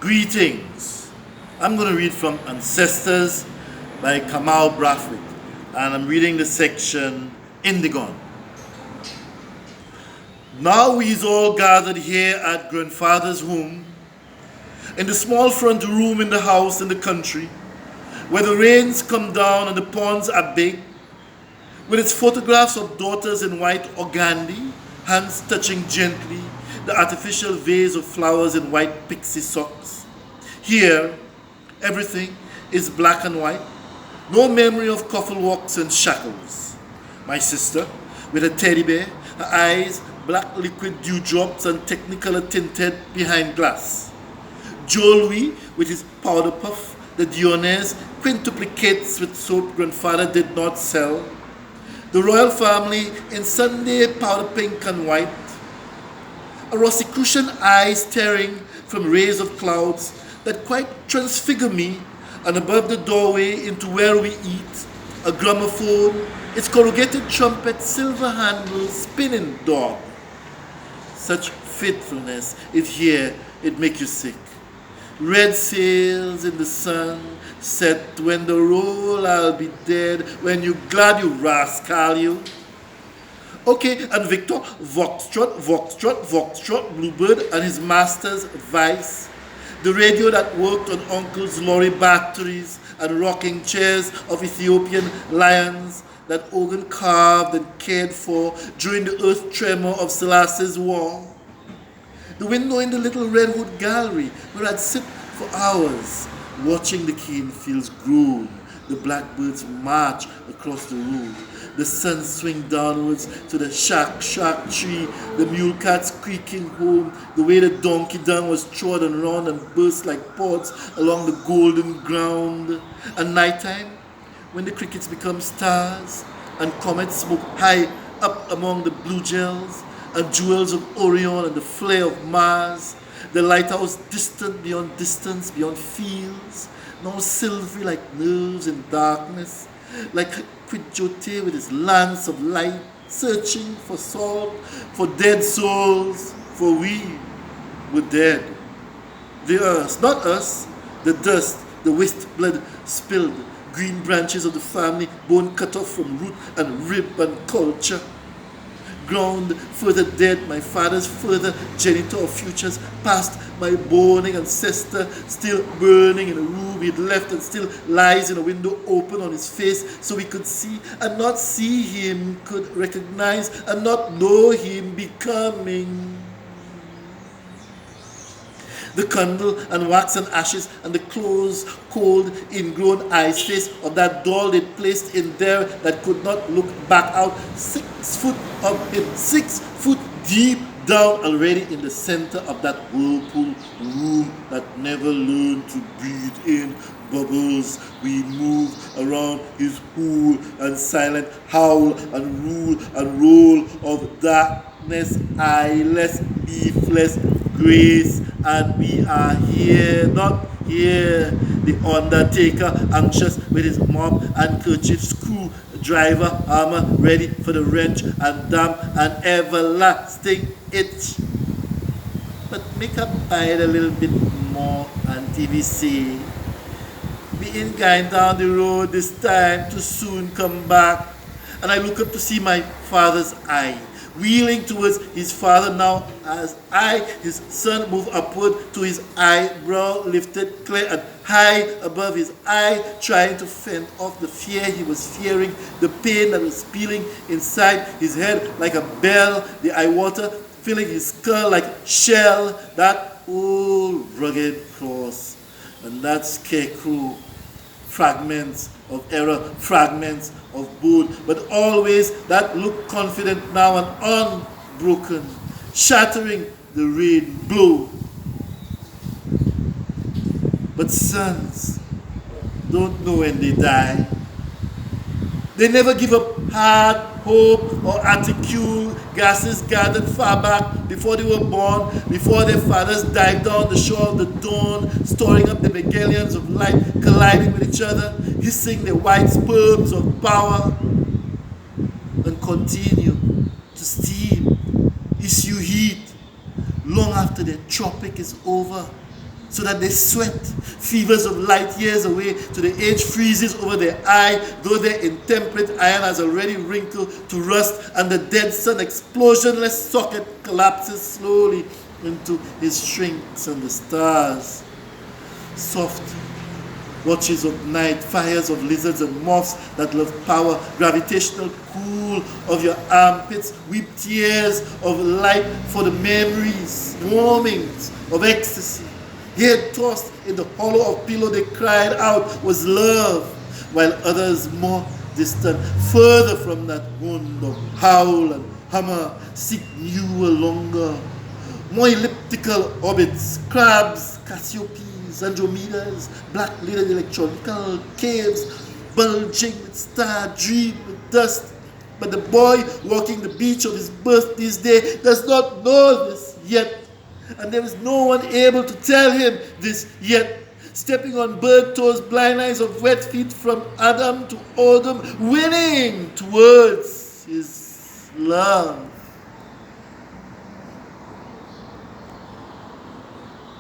Greetings. I'm going to read from Ancestors by Kamau Brathwaite, and I'm reading the section Indigone. Now we is all gathered here at grandfather's home, in the small front room in the house in the country, where the rains come down and the ponds are big, with its photographs of daughters in white organdy, hands touching gently the artificial vase of flowers in white pixie socks. Here, everything is black and white, no memory of coffle walks and shackles. My sister, with her teddy bear, her eyes black liquid dewdrops and technicolor tinted behind glass. Joe Louis, with his powder puff, the Dionnaise quintuplicates with soap grandfather did not sell. The royal family in Sunday powder pink and white. A Rosicrucian eye staring from rays of clouds that quite transfigure me, and above the doorway into where we eat, a gramophone, its corrugated trumpet, silver handle, spinning dog. Such faithfulness, it make you sick. Red sails in the sun, set when the roll I'll be dead, when you glad you rascal you. Okay, and Victor, Voxtrot, Voxtrot, Voxtrot, Bluebird, and his master's advice. The radio that worked on Uncle's lorry batteries and rocking chairs of Ethiopian lions that organ carved and cared for during the earth tremor of Selassie's war. The window in the little redwood gallery where I'd sit for hours watching the cane fields groan, the blackbirds march across the road, the sun swing downwards to the shack tree, the mule cats creaking home, the way the donkey dung was trodden round and burst like pods along the golden ground. And nighttime, when the crickets become stars, and comets smoke high up among the blue gels, and jewels of Orion and the flare of Mars, the lighthouse distant beyond distance, beyond fields, now silvery like nerves in darkness, like Quidjote with his lance of light, searching for salt, for dead souls, for we were dead. The earth, not us, the dust, the waste blood spilled, green branches of the family, bone cut off from root and rib and culture. Ground further dead, my father's further genitor of futures, past my burning ancestor, still burning in a room he'd left and still lies in a window open on his face so we could see and not see him, could recognize and not know him becoming. The candle and wax and ashes and the close, cold, ingrown ice face of that doll they'd placed in there that could not look back out 6 foot of him, 6 foot deep down already in the center of that whirlpool room that never learned to breathe in bubbles. We move around his hool and silent howl and rule and roll of darkness, eyeless, beefless grace, and we are here, not here. The undertaker, anxious with his mop and kerchief, screwdriver, armor ready for the wrench and damn and everlasting itch. But make up bite a little bit more and TVC. We ain't going down the road this time to soon come back. And I look up to see my father's eye, wheeling towards his father now as I, his son, move upward to his eyebrow lifted clear and high above his eye, trying to fend off the fear he was fearing, the pain that was peeling inside his head like a bell, the eye water filling his skull like shell, that old rugged cross, and that scarecrow, fragments of error, fragments of bone, but always that look confident now and unbroken, shattering the rain blow. But sons don't know when they die. They never give up heart, hope, or articule, gases gathered far back before they were born, before their fathers died down the shore of the dawn, storing up the megalions of light, colliding with each other, hissing their white sperms of power, and continue to steam, issue heat, long after their tropic is over, so that they sweat. Fevers of light years away to the age freezes over their eye, though their intemperate iron has already wrinkled to rust, and the dead sun explosionless socket collapses slowly into his shrinks, and the stars, soft watches of night, fires of lizards and moths that love power, gravitational cool of your armpits, weep tears of light for the memories, warmings of ecstasy. Head tossed in the hollow of pillow they cried out was love, while others more distant, further from that window, howl and hammer, seek newer, longer, more elliptical orbits, crabs, Cassiopeias, Andromedas, black-lidded electronical caves, bulging with star, dream with dust. But the boy walking the beach of his birthday's day does not know this yet. And there is no one able to tell him this yet. Stepping on bird toes, blind eyes of wet feet from Adam to Odom, winning towards his love.